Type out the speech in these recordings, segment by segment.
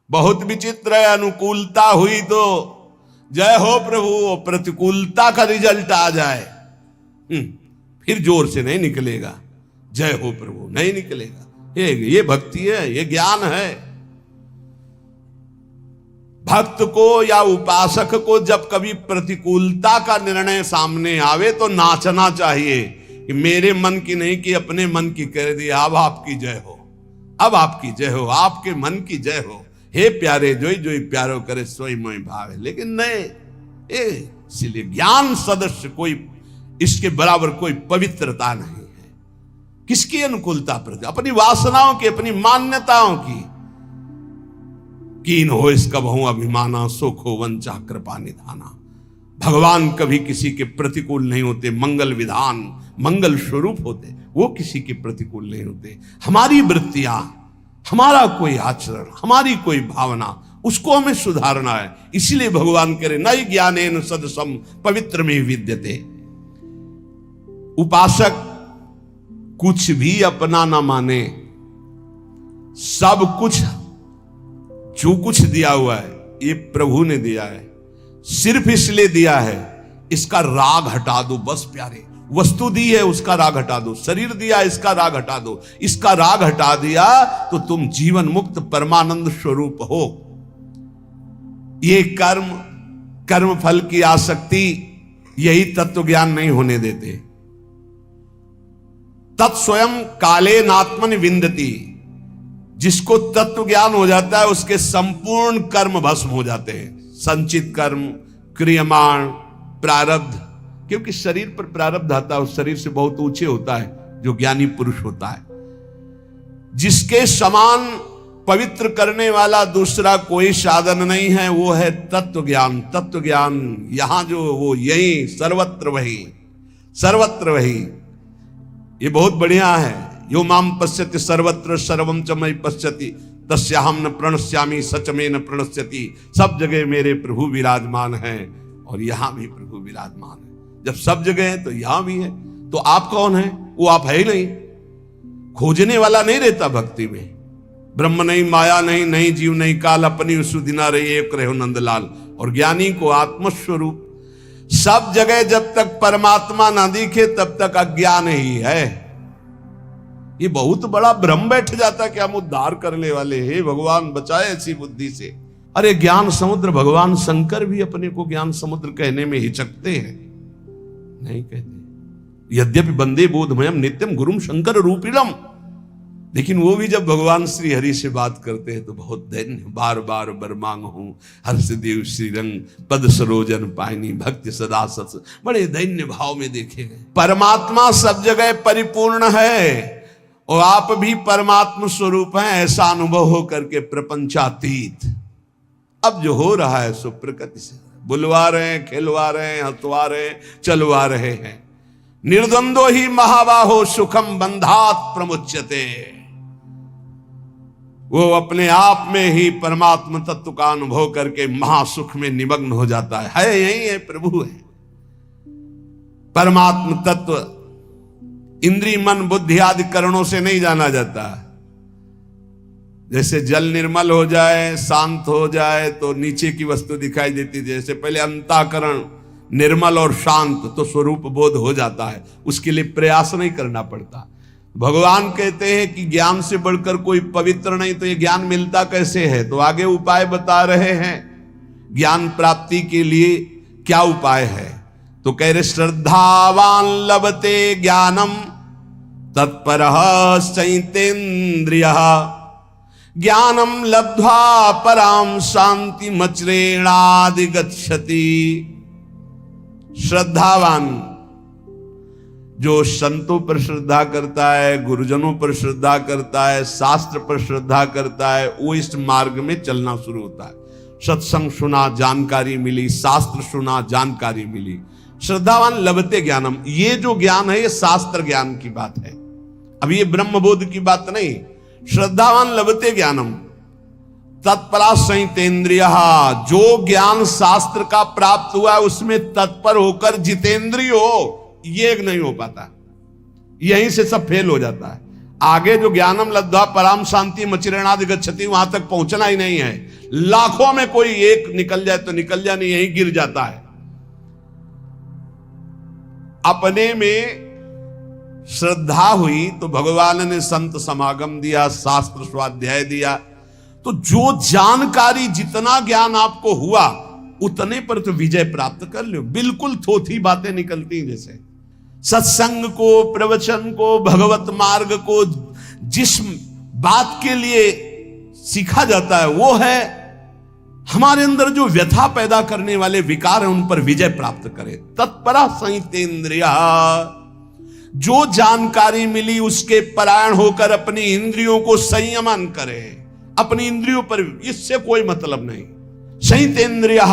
बहुत विचित्र है, अनुकूलता हुई तो जय हो प्रभु, प्रतिकूलता का रिजल्ट आ जाए फिर जोर से नहीं निकलेगा, जय हो प्रभु नहीं निकलेगा। ये भक्ति है, ये ज्ञान है। भक्त को या उपासक को जब कभी प्रतिकूलता का निर्णय सामने आवे तो नाचना चाहिए कि मेरे मन की नहीं कि अपने मन की कह दी, अब आपकी जय हो, अब आपकी जय हो, आपके मन की जय हो, हे प्यारे जोई जोई प्यारो करे सोई मोई भावे। लेकिन नहीं, इसलिए ज्ञान सदस्य कोई इसके बराबर कोई पवित्रता नहीं है। किसकी अनुकूलता पर? अपनी वासनाओं की, अपनी मान्यताओं की। कीन हो इसका बहु अभिमाना, सुख हो वंचा कृपा निधाना। भगवान कभी किसी के प्रतिकूल नहीं होते, मंगल विधान मंगल स्वरूप होते, वो किसी के प्रतिकूल नहीं होते। हमारी वृत्तियां, हमारा कोई आचरण, हमारी कोई भावना, उसको हमें सुधारना है। इसलिए भगवान करे नई ज्ञानेन सदसम पवित्र में विद्यते। उपासक कुछ भी अपना ना माने, सब कुछ जो कुछ दिया हुआ है ये प्रभु ने दिया है, सिर्फ इसलिए दिया है इसका राग हटा दो बस प्यारे। वस्तु दी है उसका राग हटा दो, शरीर दिया इसका राग हटा दो, इसका राग हटा दिया तो तुम जीवन मुक्त परमानंद स्वरूप हो। ये कर्म फल की आसक्ति, यही तत्व ज्ञान नहीं होने देते। तत्स्वयं काले नात्मन विंदती। जिसको तत्व ज्ञान हो जाता है उसके संपूर्ण कर्म भस्म हो जाते हैं। संचित कर्म, क्रियमाण, प्रारब्ध, क्योंकि शरीर पर प्रारब्ध आता है, उस शरीर से बहुत ऊंचे होता है जो ज्ञानी पुरुष होता है। जिसके समान पवित्र करने वाला दूसरा कोई साधन नहीं है, वो है तत्व ज्ञान। तत्व ज्ञान यहां जो वो यही सर्वत्र वही, सर्वत्र वही। ये बहुत बढ़िया है। यो माम पश्यति सर्वत्र सर्वम च मयि पश्यति तस्याहम न प्रणश्यामि सच में न प्रणश्यति। सब जगह मेरे प्रभु विराजमान हैं और यहां भी प्रभु विराजमान है। जब सब जगह है तो यहां भी है। तो आप कौन है? वो आप है ही नहीं। खोजने वाला नहीं रहता भक्ति में। ब्रह्म नहीं, माया नहीं, नहीं जीव नहीं काल, अपनी सुदिना रही एक रहो नंदलाल। और ज्ञानी को आत्मस्वरूप। सब जगह जब तक परमात्मा ना दिखे तब तक अज्ञान ही है। ये बहुत बड़ा भ्रम बैठ जाता है कि हम उद्धार करने वाले हैं, भगवान बचाए ऐसी बुद्धि से। अरे ज्ञान समुद्र, भगवान शंकर भी अपने को ज्ञान समुद्र कहने में हिचकते हैं, नहीं कहते। यद्यपि वंदे बोधमयम नित्यम गुरुम शंकर रूपिणम, लेकिन वो भी जब भगवान श्री हरि से बात करते हैं तो बहुत दैन्य। बार बार बर मांग हूं हर्ष देव श्रीरंग पद सरोजन पायनी भक्ति सदा सत्स। बड़े दैन्य भाव में देखे गए। परमात्मा सब जगह परिपूर्ण है और आप भी परमात्मा स्वरूप हैं, ऐसा अनुभव हो करके प्रपंचातीत। अब जो हो रहा है सो प्रकृति से बुलवा रहे हैं, खिलवा रहे हैं, हंसवा रहे हैं, चलवा रहे हैं। निर्द्वंदो ही महाबाहो सुखम बंधात प्रमुच्यते। वो अपने आप में ही परमात्मा तत्व का अनुभव करके महासुख में निमग्न हो जाता है। यही है, प्रभु है। परमात्मा तत्व इंद्रिय मन बुद्धि आदि करणों से नहीं जाना जाता। जैसे जल निर्मल हो जाए, शांत हो जाए तो नीचे की वस्तु दिखाई देती। जैसे पहले अंतःकरण निर्मल और शांत तो स्वरूप बोध हो जाता है, उसके लिए प्रयास नहीं करना पड़ता। भगवान कहते हैं कि ज्ञान से बढ़कर कोई पवित्र नहीं, तो ये ज्ञान मिलता कैसे है? तो आगे उपाय बता रहे हैं ज्ञान प्राप्ति के लिए क्या उपाय है। तो कह रहे श्रद्धावान लभते ज्ञानम तत्परः चैतेन्द्रियः ज्ञानम लब्ध्वा पराम शांति मचरेणादि गच्छति। श्रद्धावान जो संतों पर श्रद्धा करता है, गुरुजनों पर श्रद्धा करता है, शास्त्र पर श्रद्धा करता है, वो इस मार्ग में चलना शुरू होता है। सत्संग सुना, जानकारी मिली, शास्त्र सुना, जानकारी मिली। श्रद्धावान लभते ज्ञानम, ये जो ज्ञान है ये शास्त्र ज्ञान की बात है, अब ये ब्रह्मबोध की बात नहीं। श्रद्धावान लभते ज्ञानम तत्परा संयतेन्द्रिय, जो ज्ञान शास्त्र का प्राप्त हुआ है उसमें तत्पर होकर जितेंद्रिय हो, ये नहीं हो पाता। यहीं से सब फेल हो जाता है। आगे जो ज्ञानम लब्ध्वा पराम शांति मचिरेणादि गच्छति वहां तक पहुंचना ही नहीं है। लाखों में कोई एक निकल जाए तो निकल जाए, नहीं यहीं गिर जाता है। अपने में श्रद्धा हुई तो भगवान ने संत समागम दिया, शास्त्र स्वाध्याय दिया, तो जो जानकारी जितना ज्ञान आपको हुआ उतने पर तो विजय प्राप्त कर लो। बिल्कुल थोथी बातें निकलती जैसे सत्संग को, प्रवचन को, भगवत मार्ग को जिस बात के लिए सीखा जाता है वो है हमारे अंदर जो व्यथा पैदा करने वाले विकार हैं उन पर विजय प्राप्त करे। तत्परा संयतेन्द्रिया, जो जानकारी मिली उसके परायण होकर अपनी इंद्रियों को संयमन करे। अपनी इंद्रियों पर इससे कोई मतलब नहीं। संयतेन्द्रिया,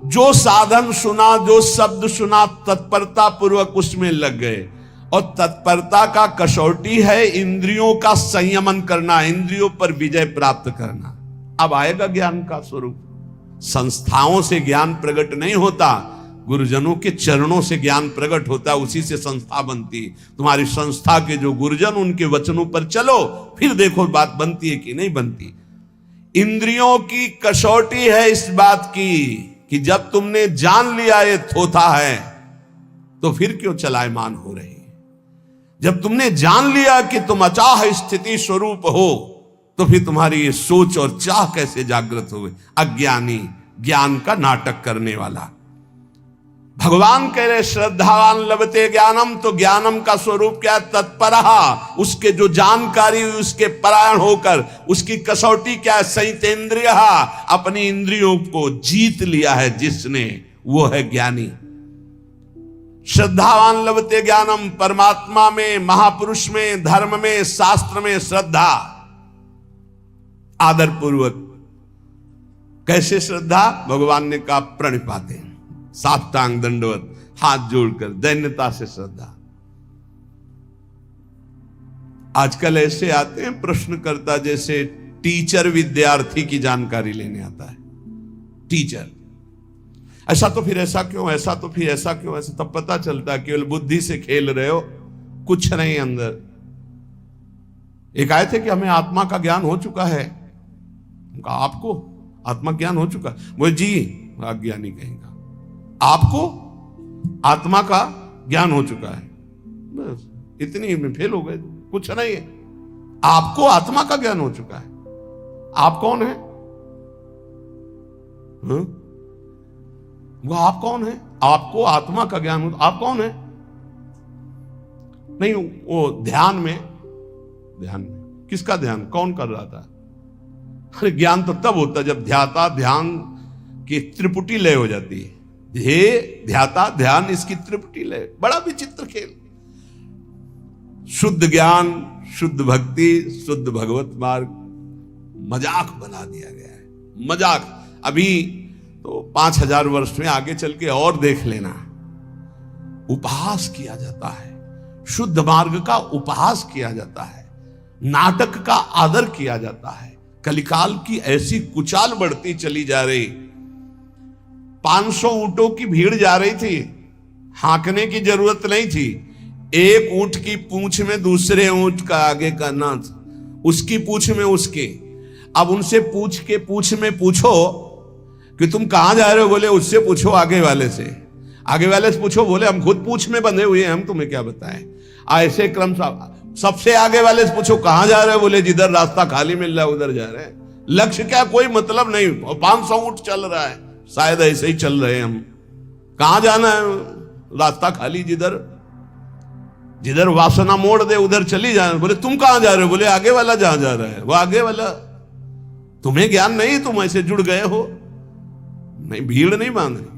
जो साधन सुना, जो शब्द सुना, तत्परता पूर्वक उसमें लग गए। और तत्परता का कसौटी है इंद्रियों का संयमन करना, इंद्रियों पर विजय प्राप्त करना। अब आएगा ज्ञान का स्वरूप। संस्थाओं से ज्ञान प्रकट नहीं होता, गुरुजनों के चरणों से ज्ञान प्रकट होता है, उसी से संस्था बनती। तुम्हारी संस्था के जो गुरुजन, उनके वचनों पर चलो, फिर देखो बात बनती है कि नहीं बनती। इंद्रियों की कसौटी है इस बात की कि जब तुमने जान लिया ये थोथा है तो फिर क्यों चलायमान हो रही। जब तुमने जान लिया कि तुम अचाह स्थिति स्वरूप हो तो फिर तुम्हारी ये सोच और चाह कैसे जागृत हो गई। अज्ञानी ज्ञान का नाटक करने वाला। भगवान कह रहे श्रद्धावान लभते ज्ञानम, तो ज्ञानम का स्वरूप क्या है? तत्परहा, उसके जो जानकारी हुई उसके परायण होकर, उसकी कसौटी क्या है? संयतेन्द्रिय, अपनी इंद्रियों को जीत लिया है जिसने, वो है ज्ञानी। श्रद्धावान लभते ज्ञानम, परमात्मा में, महापुरुष में, धर्म में, शास्त्र में श्रद्धा, आदर पूर्वक। कैसे श्रद्धा? भगवान ने कहा प्रणिपाते, साष्टांग दंडवत, हाथ जोड़कर दैन्यता से श्रद्धा। आजकल ऐसे आते हैं प्रश्नकर्ता जैसे टीचर विद्यार्थी की जानकारी लेने आता है। टीचर, ऐसा तो फिर ऐसा क्यों, ऐसा तो फिर ऐसा क्यों, ऐसा तब पता चलता है केवल बुद्धि से खेल रहे हो, कुछ नहीं अंदर। एक आए थे कि हमें आत्मा का ज्ञान हो चुका है। कहा आपको आत्मा ज्ञान हो चुका? वो जी अज्ञानी कहेगा। आपको आत्मा का ज्ञान हो चुका है, बस इतनी में फेल हो गए, कुछ नहीं है। आपको आत्मा का ज्ञान हो चुका है। आप कौन है? वो आप कौन है? आपको आत्मा का ज्ञान हो, आप कौन है? नहीं, वो ध्यान में किसका ध्यान, कौन कर रहा था? अरे ज्ञान तो तब होता जब ध्याता ध्यान की त्रिपुटी लय हो जाती है। हे ध्याता ध्यान, इसकी त्रिपुटी लय। बड़ा विचित्र खेल। शुद्ध ज्ञान, शुद्ध भक्ति, शुद्ध भगवत मार्ग मजाक बना दिया गया है। मजाक। अभी तो 5000 वर्ष में आगे चल के और देख लेना, उपहास किया जाता है, शुद्ध मार्ग का उपहास किया जाता है, नाटक का आदर किया जाता है। कलिकाल की ऐसी कुचाल बढ़ती चली जा रही। 500 ऊंटों की भीड़ जा रही थी, हांकने की जरूरत नहीं थी। एक ऊंट की पूंछ में दूसरे ऊंट का आगे का नाथ, उसकी पूंछ में उसके। अब उनसे पूंछ में पूछो कि तुम कहां जा रहे हो, बोले उससे पूछो आगे वाले से। आगे वाले से पूछो, बोले हम खुद पूंछ में बंधे हुए हैं, हम तुम्हें क्या बताएं। ऐसे क्रम सबसे आगे वाले से पूछो कहां जा रहे हो, बोले जिधर रास्ता खाली मिल रहा है उधर जा रहे हैं। लक्ष्य क्या, कोई मतलब नहीं। 500 ऊंट चल रहा है, शायद ऐसे ही चल रहे हैं हम। कहां जाना है? रास्ता खाली, जिधर वासना मोड़ दे उधर चली जाए। बोले तुम कहां जा रहे हो, बोले आगे वाला जहां जा रहा है वो आगे वाला। तुम्हें ज्ञान नहीं, तुम ऐसे जुड़ गए हो। नहीं, भीड़ नहीं बांध रही।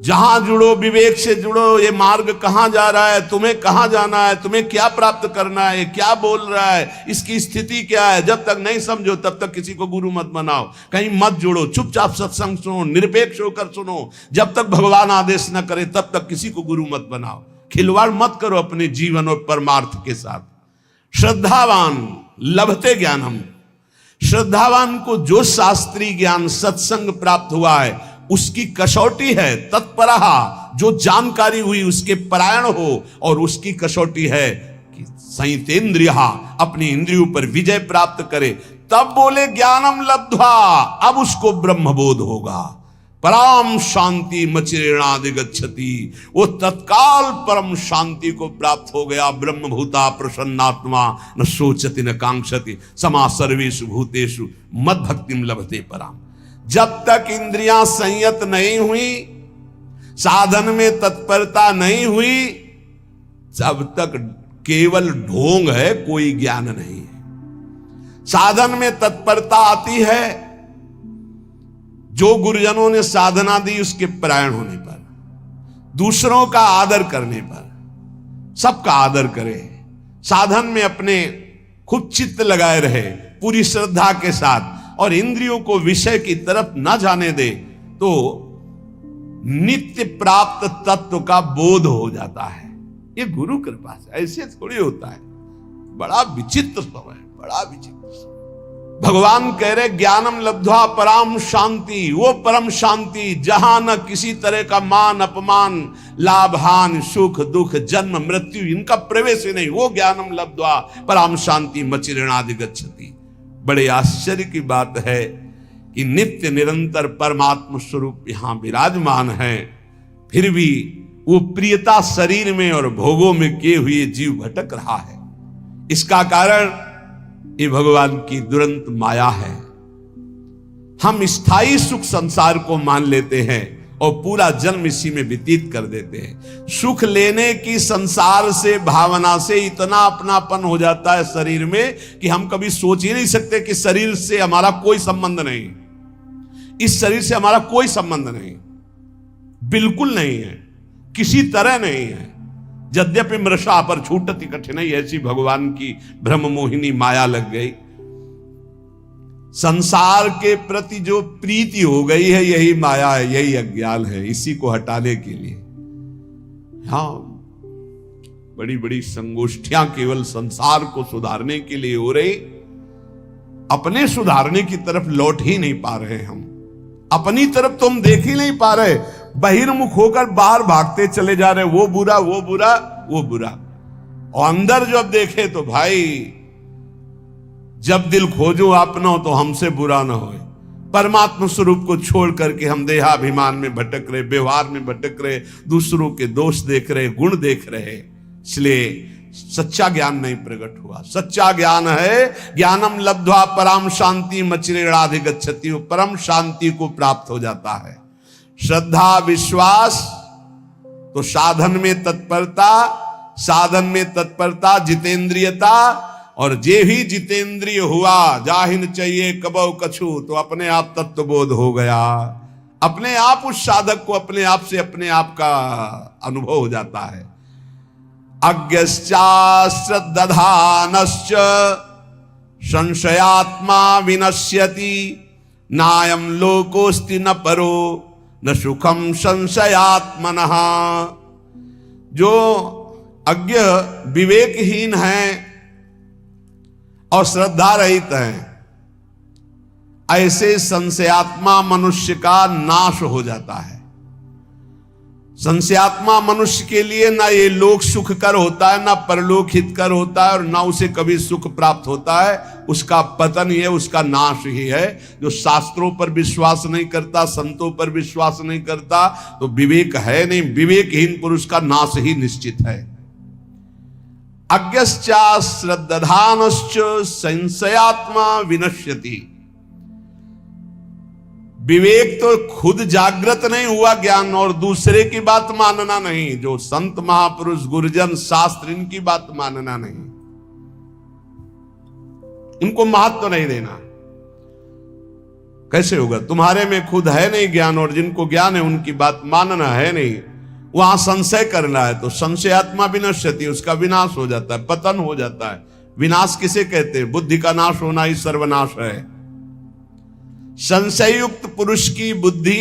जहां जुड़ो, विवेक से जुड़ो। ये मार्ग कहां जा रहा है, तुम्हें कहां जाना है, तुम्हें क्या प्राप्त करना है, क्या बोल रहा है, इसकी स्थिति क्या है। जब तक नहीं समझो तब तक किसी को गुरु मत बनाओ, कहीं मत जुड़ो। चुपचाप सत्संग सुनो, निरपेक्ष होकर सुनो। जब तक भगवान आदेश न करे तब तक किसी को गुरु मत बनाओ। खिलवाड़ मत करो अपने जीवन और परमार्थ के साथ। श्रद्धावान लभते ज्ञानम, श्रद्धावान को जो शास्त्रीय ज्ञान सत्संग प्राप्त हुआ है उसकी कसौटी है तत्परहा, जो जानकारी हुई उसके परायण हो, और उसकी कसौटी है कि संयतेन्द्रिया, अपनी इंद्रियों पर विजय प्राप्त करे, तब बोले ज्ञानम लब्ध्वा, अब उसको ब्रह्मबोध होगा। परम शांति मचिरेणाधिगच्छति, वो तत्काल परम शांति को प्राप्त हो गया। ब्रह्मभूता प्रसन्नात्मा न शोचति न कांक्षति, समा सर्वेषु भूतेषु मद भक्तिम लभते पराम। जब तक इंद्रियां संयत नहीं हुई, साधन में तत्परता नहीं हुई, तब तक केवल ढोंग है, कोई ज्ञान नहीं है। साधन में तत्परता आती है जो गुरुजनों ने साधना दी उसके परायण होने पर, दूसरों का आदर करने पर, सबका आदर करे, साधन में अपने खूब चित्त लगाए रहे पूरी श्रद्धा के साथ, और इंद्रियों को विषय की तरफ न जाने दे, तो नित्य प्राप्त तत्व का बोध हो जाता है। ये गुरु कृपा से, ऐसे थोड़ी होता है। बड़ा विचित्र समय, बड़ा विचित्र। भगवान कह रहे ज्ञानम लब्ध्वा पराम शांति, वो परम शांति जहां न किसी तरह का मान अपमान, लाभ हानि, सुख दुख, जन्म मृत्यु, इनका प्रवेश ही नहीं, वो ज्ञानम लब्ध्वा पराम शांति मचिरेणाधिगच्छति। बड़े आश्चर्य की बात है कि नित्य निरंतर परमात्म स्वरूप यहां विराजमान है, फिर भी वो प्रियता शरीर में और भोगों में किए हुए जीव भटक रहा है। इसका कारण ये भगवान की दुरंत माया है। हम स्थायी सुख संसार को मान लेते हैं और पूरा जन्म इसी में व्यतीत कर देते हैं। सुख लेने की संसार से भावना से इतना अपनापन हो जाता है शरीर में कि हम कभी सोच ही नहीं सकते कि शरीर से हमारा कोई संबंध नहीं, इस शरीर से हमारा कोई संबंध नहीं, बिल्कुल नहीं है, किसी तरह नहीं है। यद्यपि मृषा पर छूटति कठिनाई, ऐसी भगवान की ब्रह्म मोहिनी माया लग गई। संसार के प्रति जो प्रीति हो गई है, यही माया है, यही अज्ञान है। इसी को हटाने के लिए हाँ, बड़ी बड़ी संगोष्ठियां केवल संसार को सुधारने के लिए हो रही, अपने सुधारने की तरफ लौट ही नहीं पा रहे। हम अपनी तरफ तो हम देख ही नहीं पा रहे, बहिर्मुख होकर बाहर भागते चले जा रहे, वो बुरा वो बुरा वो बुरा। और अंदर जब देखे तो भाई, जब दिल खोजो अपना तो हमसे बुरा ना होए। परमात्मा स्वरूप को छोड़ करके हम देहाभिमान में भटक रहे, व्यवहार में भटक रहे, दूसरों के दोष देख रहे, गुण देख रहे। इसलिए सच्चा ज्ञान नहीं प्रकट हुआ। सच्चा ज्ञान है ज्ञानम लब्ध्वा पराम शांति मचिरेणाधिगच्छति, परम शांति को प्राप्त हो जाता है। श्रद्धा विश्वास तो साधन में तत्परता, साधन में तत्परता जितेंद्रियता, और जे ही जितेंद्रिय हुआ जाहिन चाहिए कबौ कछु, तो अपने आप तत्वबोध हो गया। अपने आप उस साधक को अपने आप से अपने आप का अनुभव हो जाता है। अज्ञश्चा श्रद्धानश्च संशयात्मा विनश्यति, नायं लोकोस्ति न परो न सुखम संशयात्मनः। जो अज्ञ विवेकहीन है और श्रद्धा रहित है, ऐसे संशयात्मा मनुष्य का नाश हो जाता है। संशयात्मा मनुष्य के लिए ना ये लोक सुखकर होता है, ना परलोक हितकर होता है, और ना उसे कभी सुख प्राप्त होता है। उसका पतन ही है, उसका नाश ही है। जो शास्त्रों पर विश्वास नहीं करता, संतों पर विश्वास नहीं करता, तो विवेक है नहीं। विवेकहीन पुरुष का नाश ही निश्चित है। अज्ञश्चा श्रद्धानश्च संशयात्मा विनश्यति। विवेक तो खुद जागृत नहीं हुआ ज्ञान, और दूसरे की बात मानना नहीं। जो संत महापुरुष गुरुजन शास्त्र, इनकी बात मानना नहीं, इनको महत्व नहीं देना। कैसे होगा? तुम्हारे में खुद है नहीं ज्ञान, और जिनको ज्ञान है उनकी बात मानना है नहीं। वहां संशय करना है तो संशयात्मा विनश्यति, उसका विनाश हो जाता है, पतन हो जाता है। विनाश किसे कहते हैं? बुद्धि का नाश होना ही सर्वनाश है। संशयुक्त पुरुष की बुद्धि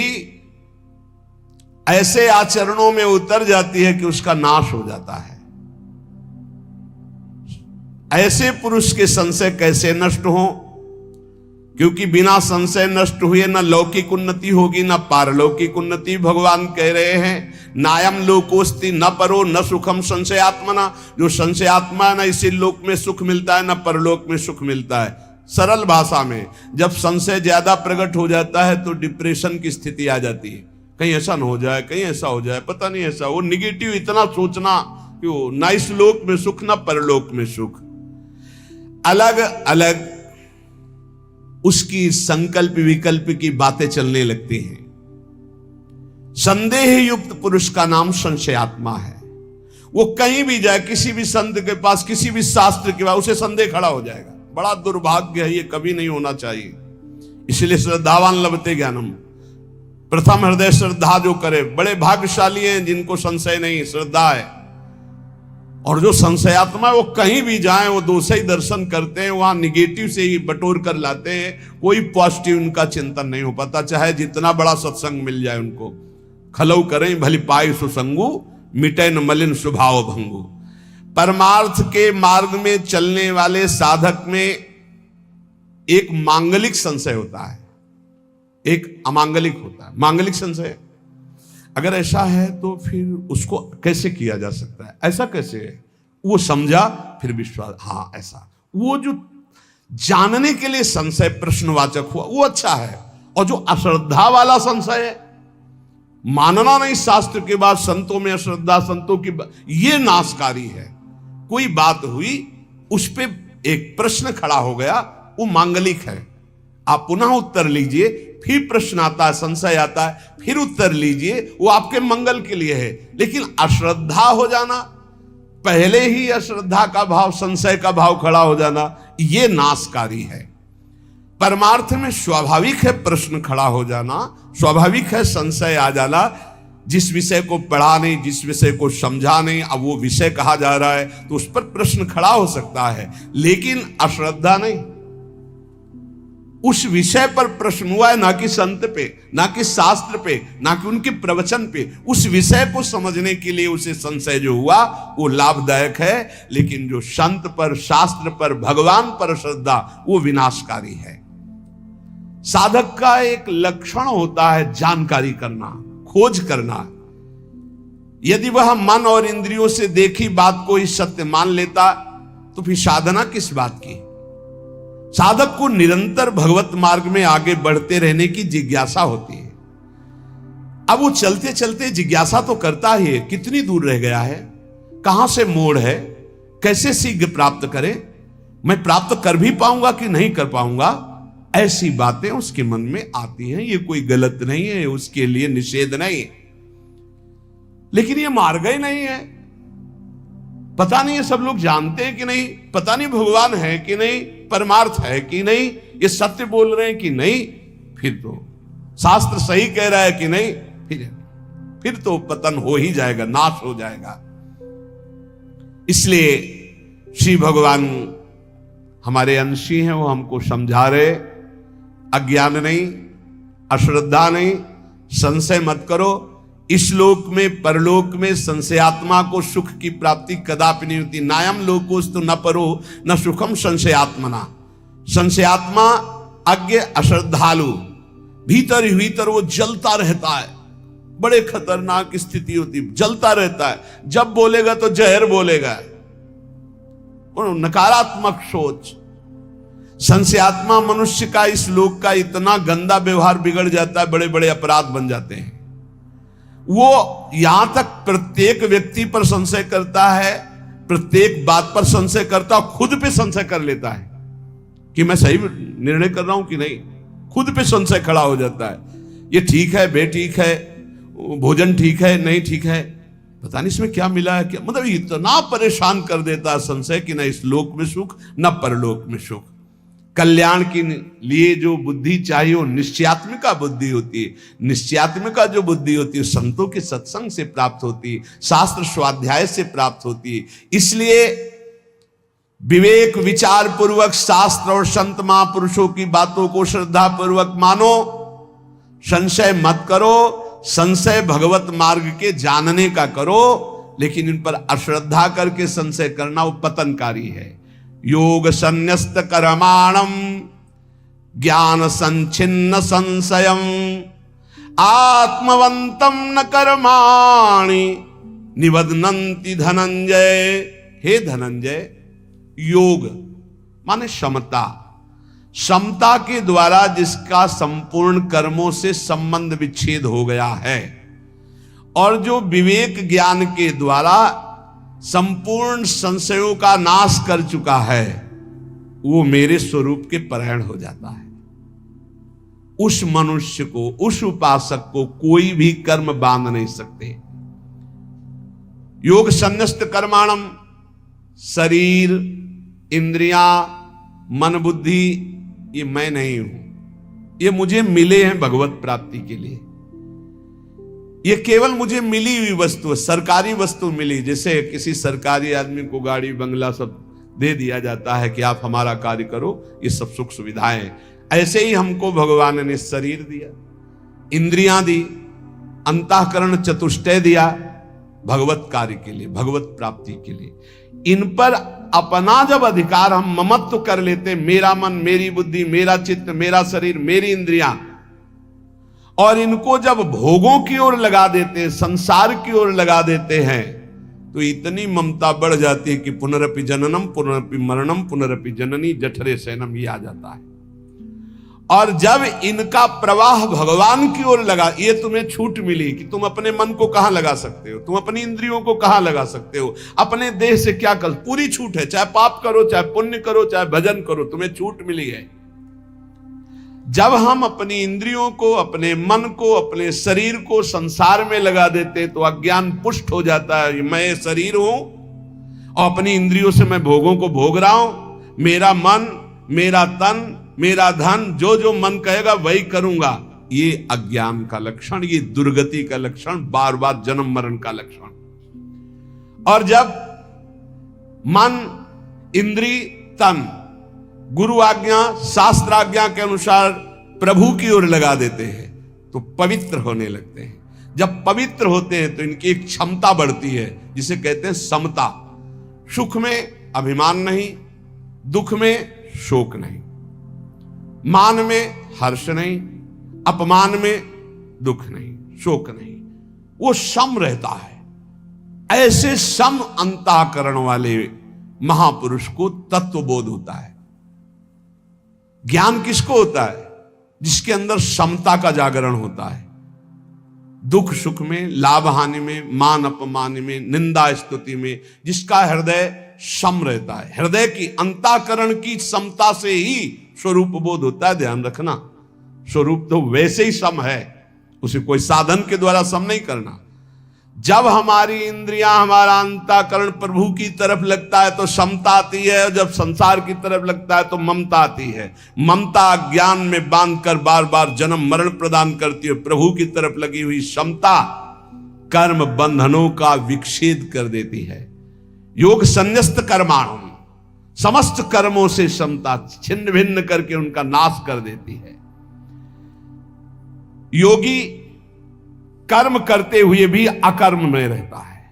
ऐसे आचरणों में उतर जाती है कि उसका नाश हो जाता है। ऐसे पुरुष के संशय कैसे नष्ट हो? क्योंकि बिना संशय नष्ट हुए न लौकिक उन्नति होगी न पारलौकिक उन्नति। भगवान कह रहे हैं नायम लोकोस्ति न परो न सुखम संशयात्मना। जो संशयात्मा है ना, इसी लोक में सुख मिलता है, न परलोक में सुख मिलता है। सरल भाषा में जब संशय ज्यादा प्रकट हो जाता है तो डिप्रेशन की स्थिति आ जाती है। कहीं ऐसा न हो जाए, कहीं ऐसा हो जाए, पता नहीं ऐसा। वो निगेटिव इतना सोचना कि वो ना इस लोक में सुख न परलोक में सुख। अलग अलग उसकी संकल्प विकल्प की बातें चलने लगती हैं। संदेह युक्त पुरुष का नाम संशयात्मा है। वो कहीं भी जाए, किसी भी संत के पास, किसी भी शास्त्र के पास, उसे संदेह खड़ा हो जाएगा। बड़ा दुर्भाग्य है, ये कभी नहीं होना चाहिए। इसलिए श्रद्धावान लभते ज्ञानम, प्रथम हृदय श्रद्धा जो करे, बड़े भाग्यशाली हैं जिनको संशय नहीं, श्रद्धा है। और जो संशयात्मा वो कहीं भी जाएं, वो दोष ही दर्शन करते हैं, वहां निगेटिव से ही बटोर कर लाते हैं। कोई पॉजिटिव उनका चिंतन नहीं हो पाता, चाहे जितना बड़ा सत्संग मिल जाए उनको। खलऊ करें भली पाई सुसंगु, मिटे न मलिन स्वभाव भंगु। परमार्थ के मार्ग में चलने वाले साधक में एक मांगलिक संशय होता है, एक अमांगलिक होता है। मांगलिक संशय अगर ऐसा है तो फिर उसको कैसे किया जा सकता है, ऐसा कैसे है, वो समझा फिर विश्वास, हाँ ऐसा। वो जो जानने के लिए संशय प्रश्नवाचक हुआ वो अच्छा है। और जो अश्रद्धा वाला संशय है, मानना नहीं शास्त्र के बाद, संतों में अश्रद्धा, संतों की ये नाशकारी है। कोई बात हुई, उस पे एक प्रश्न खड़ा हो गया, वो मांगलिक है। आप पुनः उत्तर लीजिए, फिर प्रश्न आता है, संशय आता है, फिर उत्तर लीजिए, वो आपके मंगल के लिए है। लेकिन अश्रद्धा हो जाना, पहले ही अश्रद्धा का भाव, संशय का भाव खड़ा हो जाना, ये नाशकारी है। परमार्थ में स्वाभाविक है प्रश्न खड़ा हो जाना, स्वाभाविक है संशय आ जाना। जिस विषय को पढ़ा नहीं, जिस विषय को समझा नहीं, अब वो विषय कहा जा रहा है तो उस पर प्रश्न खड़ा हो सकता है, लेकिन अश्रद्धा नहीं। उस विषय पर प्रश्न हुआ है, ना कि संत पे, ना कि शास्त्र पे, ना कि उनके प्रवचन पे। उस विषय को समझने के लिए उसे संशय जो हुआ वो लाभदायक है। लेकिन जो संत पर, शास्त्र पर, भगवान पर श्रद्धा, वो विनाशकारी है। साधक का एक लक्षण होता है जानकारी करना, खोज करना। यदि वह मन और इंद्रियों से देखी बात को ही सत्य मान लेता तो फिर साधना किस बात की। साधक को निरंतर भगवत मार्ग में आगे बढ़ते रहने की जिज्ञासा होती है। अब वो चलते चलते जिज्ञासा तो करता ही है, कितनी दूर रह गया है, कहां से मोड़ है, कैसे शीघ्र प्राप्त करें, मैं प्राप्त कर भी पाऊंगा कि नहीं कर पाऊंगा, ऐसी बातें उसके मन में आती हैं। ये कोई गलत नहीं है, उसके लिए निषेध नहीं, लेकिन ये मार्ग ही नहीं है। पता नहीं ये सब लोग जानते हैं कि नहीं, पता नहीं भगवान है कि नहीं, परमार्थ है कि नहीं, ये सत्य बोल रहे हैं कि नहीं, फिर तो शास्त्र सही कह रहा है कि नहीं, फिर तो पतन हो ही जाएगा, नाश हो जाएगा। इसलिए श्री भगवान हमारे अंशी हैं, वो हमको समझा रहे, अज्ञान नहीं, अश्रद्धा नहीं, संशय मत करो। इस लोक में, परलोक में संशयात्मा को सुख की प्राप्ति कदापि नहीं होती। नायम लोकोस्तु न परो न सुखम संशयात्मना। संशयात्मा अज्ञ अश्रद्धालु, भीतर ही भीतर वो जलता रहता है, बड़े खतरनाक स्थिति होती, जलता रहता है। जब बोलेगा तो जहर बोलेगा, नकारात्मक सोच। संशयात्मा मनुष्य का, इस लोक का इतना गंदा व्यवहार बिगड़ जाता है, बड़े बड़े अपराध बन जाते हैं। वो यहां तक प्रत्येक व्यक्ति पर संशय करता है, प्रत्येक बात पर संशय करता है, खुद पे संशय कर लेता है कि मैं सही निर्णय कर रहा हूं कि नहीं। खुद पे संशय खड़ा हो जाता है, ये ठीक है, बेठीक है, भोजन ठीक है, नहीं ठीक है, पता नहीं इसमें क्या मिला है, क्या मतलब इतना परेशान कर देता है संशय कि न इस लोक में सुख न परलोक में सुख। कल्याण के लिए जो बुद्धि चाहिए वो निश्चयात्मिका बुद्धि होती है। निश्चयात्मिका जो बुद्धि होती है संतों के सत्संग से प्राप्त होती है, शास्त्र स्वाध्याय से प्राप्त होती है। इसलिए विवेक विचार पूर्वक शास्त्र और संत महापुरुषों की बातों को श्रद्धा पूर्वक मानो, संशय मत करो। संशय भगवत मार्ग के जानने का करो, लेकिन इन पर अश्रद्धा करके संशय करना वो पतनकारी है। योग संन्यस्त कर्माणम ज्ञान संचिन्न संशयम आत्मवंतम न कर्माणि निबध्नन्ति धनंजय। हे धनंजय, योग माने क्षमता, क्षमता के द्वारा जिसका संपूर्ण कर्मों से संबंध विच्छेद हो गया है और जो विवेक ज्ञान के द्वारा संपूर्ण संशयों का नाश कर चुका है, वो मेरे स्वरूप के परायण हो जाता है। उस मनुष्य को, उस उपासक को कोई भी कर्म बांध नहीं सकते। योग संन्यस्त कर्माणम, शरीर, इंद्रियां, मन, बुद्धि, ये मैं नहीं हूं, ये मुझे मिले हैं भगवत प्राप्ति के लिए। ये केवल मुझे मिली हुई वस्तु है, सरकारी वस्तु मिली। जैसे किसी सरकारी आदमी को गाड़ी बंगला सब दे दिया जाता है कि आप हमारा कार्य करो, ये सब सुख सुविधाएं, ऐसे ही हमको भगवान ने शरीर दिया, इंद्रियां दी, अंतःकरण चतुष्टय दिया भगवत कार्य के लिए, भगवत प्राप्ति के लिए। इन पर अपना जब अधिकार हम ममत्व कर लेते, मेरा मन, मेरी बुद्धि, मेरा चित्त, मेरा शरीर, मेरी इंद्रियां, और इनको जब भोगों की ओर लगा देते हैं, संसार की ओर लगा देते हैं, तो इतनी ममता बढ़ जाती है कि पुनरपि जननम पुनरपि मरणम पुनरपि जननी जठरे शयनम, ये आ जाता है। और जब इनका प्रवाह भगवान की ओर लगा, ये तुम्हें छूट मिली कि तुम अपने मन को कहां लगा सकते हो, तुम अपनी इंद्रियों को कहां लगा सकते हो, अपने देह से क्या कर, पूरी छूट है। चाहे पाप करो, चाहे पुण्य करो, चाहे भजन करो, तुम्हें छूट मिली है। जब हम अपनी इंद्रियों को, अपने मन को, अपने शरीर को संसार में लगा देते तो अज्ञान पुष्ट हो जाता है। मैं शरीर हूं और अपनी इंद्रियों से मैं भोगों को भोग रहा हूं, मेरा मन, मेरा तन, मेरा धन, जो जो मन कहेगा वही करूंगा। ये अज्ञान का लक्षण, ये दुर्गति का लक्षण, बार बार जन्म मरण का लक्षण। और जब मन, इंद्री, तन गुरु आज्ञा, शास्त्र आज्ञा के अनुसार प्रभु की ओर लगा देते हैं तो पवित्र होने लगते हैं। जब पवित्र होते हैं तो इनकी एक क्षमता बढ़ती है जिसे कहते हैं समता। सुख में अभिमान नहीं, दुख में शोक नहीं, मान में हर्ष नहीं, अपमान में दुख नहीं, शोक नहीं, वो सम रहता है। ऐसे सम अंतःकरण वाले महापुरुष को तत्वबोध होता है। ज्ञान किसको होता है? जिसके अंदर समता का जागरण होता है। दुख सुख में, लाभ हानि में, मान अपमान में, निंदा स्तुति में, जिसका हृदय सम रहता है। हृदय की, अंतःकरण की समता से ही स्वरूप बोध होता है। ध्यान रखना, स्वरूप तो वैसे ही सम है, उसे कोई साधन के द्वारा सम नहीं करना। जब हमारी इंद्रियां, हमारा अंतःकरण प्रभु की तरफ लगता है तो समता आती है, और जब संसार की तरफ लगता है तो ममता आती है। ममता ज्ञान में बांधकर बार बार जन्म मरण प्रदान करती है। प्रभु की तरफ लगी हुई समता कर्म बंधनों का विच्छेद कर देती है। योग संन्यस्त कर्माणु, समस्त कर्मों से समता छिन्न भिन्न करके उनका नाश कर देती है। योगी कर्म करते हुए भी अकर्म में रहता है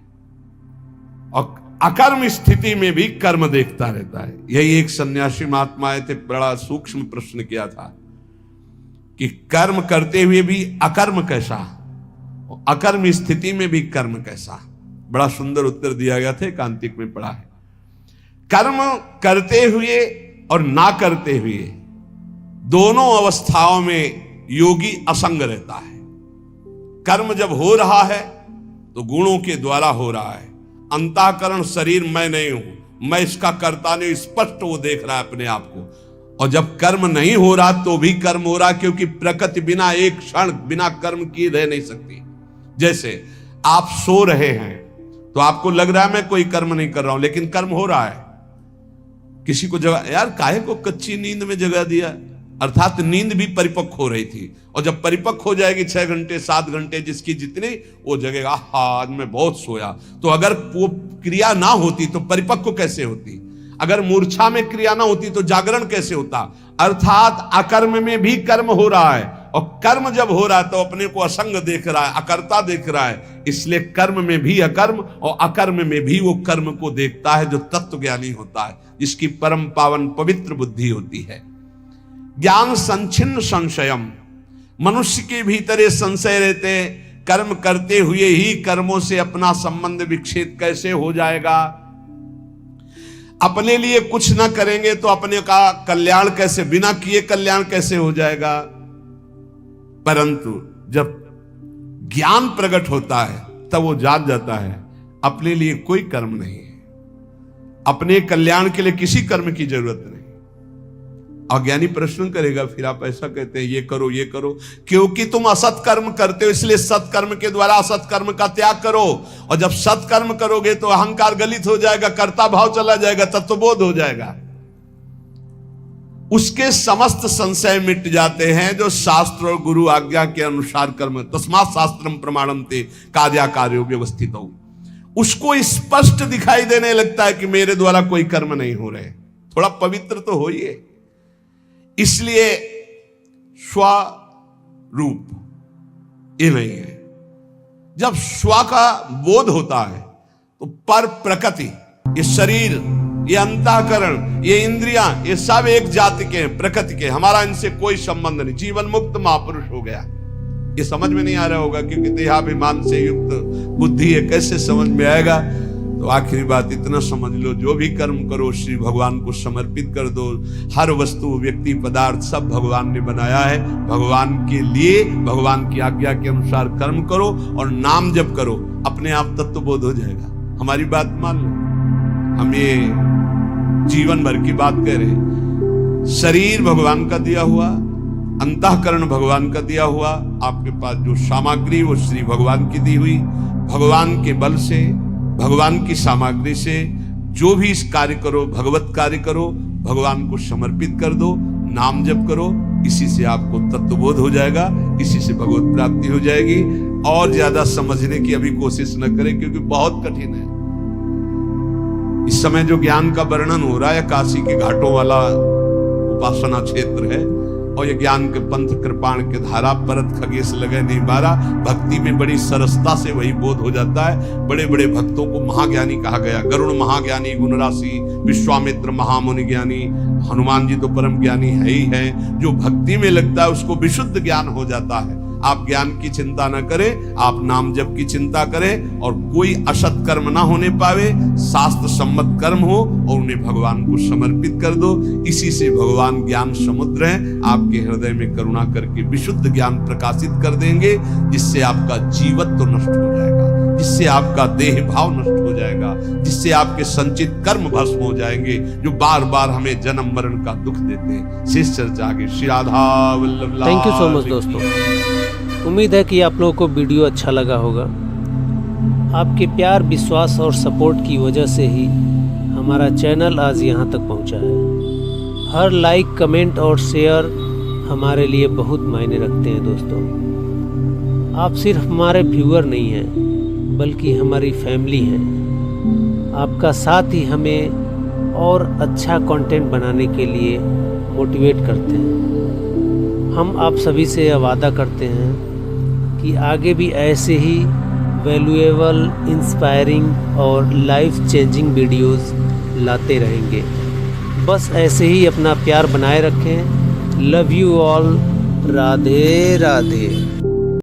और अकर्म स्थिति में भी कर्म देखता रहता है। यही एक सन्यासी महात्मा आए थे, बड़ा सूक्ष्म प्रश्न किया था कि कर्म करते हुए भी अकर्म कैसा, अकर्म स्थिति में भी कर्म कैसा। बड़ा सुंदर उत्तर दिया गया था, कांतिक में पढ़ा है। कर्म करते हुए और ना करते हुए दोनों अवस्थाओं में योगी असंग रहता है। कर्म जब हो रहा है तो गुणों के द्वारा हो रहा है। अंतःकरण शरीर मैं नहीं हूं, मैं इसका कर्ता नहीं, स्पष्ट वो देख रहा है अपने आप को। और जब कर्म नहीं हो रहा तो भी कर्म हो रहा, क्योंकि प्रकृति बिना एक क्षण बिना कर्म किए रह नहीं सकती। जैसे आप सो रहे हैं तो आपको लग रहा है मैं कोई कर्म नहीं कर रहा हूं, लेकिन कर्म हो रहा है। किसी को जगह, यार काहे को कच्ची नींद में जगा दिया, अर्थात नींद भी परिपक्व हो रही थी। और जब परिपक्व हो जाएगी 6 घंटे 7 घंटे जिसकी जितनी, वो जगेगा आज मैं बहुत सोया। तो अगर वो क्रिया ना होती तो परिपक्व कैसे होती? अगर मूर्छा में क्रिया ना होती तो जागरण कैसे होता? अर्थात अकर्म में भी कर्म हो रहा है, और कर्म जब हो रहा है तो अपने को असंग देख रहा है, अकर्ता देख रहा है। इसलिए कर्म में भी अकर्म और अकर्म में भी वो कर्म को देखता है जो तत्व ज्ञानी होता है, जिसकी परम पावन पवित्र बुद्धि होती है। ज्ञान संचिन्न संशयम, मनुष्य के भीतर ये संशय रहते, कर्म करते हुए ही कर्मों से अपना संबंध विच्छेद कैसे हो जाएगा, अपने लिए कुछ ना करेंगे तो अपने का कल्याण कैसे, बिना किए कल्याण कैसे हो जाएगा। परंतु जब ज्ञान प्रकट होता है तब वो जान जाता है अपने लिए कोई कर्म नहीं है, अपने कल्याण के लिए किसी कर्म की जरूरत नहीं। अज्ञानी प्रश्न करेगा, फिर आप ऐसा कहते हैं ये करो ये करो, क्योंकि तुम असत कर्म करते हो, इसलिए सत्कर्म के द्वारा असत कर्म का त्याग करो। और जब सत्कर्म करोगे तो अहंकार गलित हो जाएगा, कर्ता भाव चला जाएगा, तत्वबोध हो जाएगा, उसके समस्त संशय मिट जाते हैं। जो शास्त्र और गुरु आज्ञा के अनुसार कर्म, तस्मात् शास्त्रम प्रमाणम ते कार्याकार्यो व्यवस्थित हो, उसको स्पष्ट दिखाई देने लगता है कि मेरे द्वारा कोई कर्म नहीं हो रहे, थोड़ा पवित्र तो होइए। इसलिए स्वरूप ये नहीं है। जब स्व का बोध होता है तो पर प्रकृति, ये शरीर, ये अंतःकरण, ये इंद्रियां, ये सब एक जाति के हैं, प्रकृति के, हमारा इनसे कोई संबंध नहीं, जीवन मुक्त महापुरुष हो गया। ये समझ में नहीं आ रहा होगा क्योंकि देहाभिमान से युक्त बुद्धि है, कैसे समझ में आएगा। तो आखिरी बात इतना समझ लो, जो भी कर्म करो श्री भगवान को समर्पित कर दो। हर वस्तु, व्यक्ति, पदार्थ सब भगवान ने बनाया है, भगवान के लिए, भगवान की आज्ञा के अनुसार कर्म करो और नाम जप करो, अपने आप तत्वबोध हो जाएगा। हमारी बात मान लो, हम ये जीवन भर की बात कह रहे, शरीर भगवान का दिया हुआ, अंतःकरण भगवान का दिया हुआ, आपके पास जो सामग्री वो श्री भगवान की दी हुई, भगवान के बल से, भगवान की सामग्री से जो भी इस कार्य करो, भगवत कार्य करो, भगवान को समर्पित कर दो, नाम जप करो, इसी से आपको तत्वबोध हो जाएगा, इसी से भगवत प्राप्ति हो जाएगी। और ज्यादा समझने की अभी कोशिश न करें क्योंकि बहुत कठिन है। इस समय जो ज्ञान का वर्णन हो रहा है, काशी के घाटों वाला उपासना क्षेत्र है, और ये ज्ञान के पंथ कृपाण के धारा परत खगेश लगे नहीं बारा, भक्ति में बड़ी सरसता से वही बोध हो जाता है। बड़े बड़े भक्तों को महाज्ञानी कहा गया, गरुड़ महाज्ञानी, गुणराशि, विश्वामित्र महामुनि ज्ञानी, हनुमान जी तो परम ज्ञानी है ही है। जो भक्ति में लगता है उसको विशुद्ध ज्ञान हो जाता है। आप ज्ञान की चिंता न करें, आप नाम जप की चिंता करें, और कोई असत कर्म ना होने पावे, शास्त्र सम्मत कर्म हो और उन्हें भगवान को समर्पित कर दो। इसी से भगवान ज्ञान समुद्र है, आपके हृदय में करुणा करके विशुद्ध ज्ञान प्रकाशित कर देंगे, जिससे आपका जीवत्व नष्ट हो जाएगा, जिससे आपका देह भाव नष्ट हो जाएगा, जिससे आपके संचित कर्म भस्म हो जाएंगे, जो बार बार हमें जन्म मरण का दुख देते हैं। शेष चर्चा आगे। Shri Radha Vallabh. Thank you so much दोस्तों, उम्मीद है कि आप लोगों को वीडियो अच्छा लगा होगा। आपके प्यार, विश्वास और सपोर्ट की वजह से ही हमारा चैनल आज यहाँ तक पहुँचा है। हर लाइक, कमेंट और शेयर हमारे लिए बहुत मायने रखते हैं दोस्तों। आप सिर्फ हमारे व्यूअर नहीं हैं बल्कि हमारी फैमिली हैं। आपका साथ ही हमें और अच्छा कंटेंट बनाने के लिए मोटिवेट करते हैं। हम आप सभी से यह वादा करते हैं कि आगे भी ऐसे ही वैल्यूएबल, इंस्पायरिंग और लाइफ चेंजिंग वीडियोस लाते रहेंगे। बस ऐसे ही अपना प्यार बनाए रखें। Love you all. Radhe Radhe.